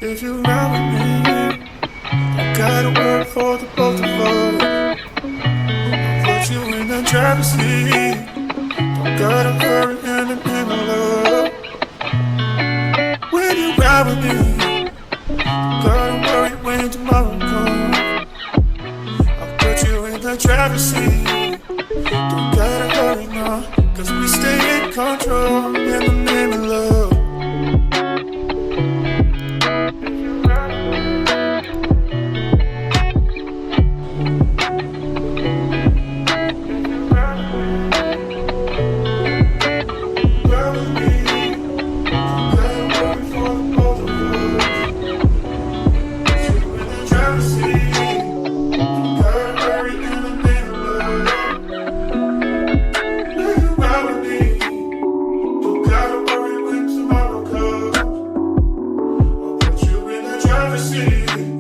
If you ride with me, I gotta work for the both of us. I'll put you in the driver's seat. Don't gotta hurry in the love. When you ride with me, don't gotta worry when tomorrow comes. I'll put you in the driver's seat. Don't gotta hurry now, 'cause we stay in control in the name of love. See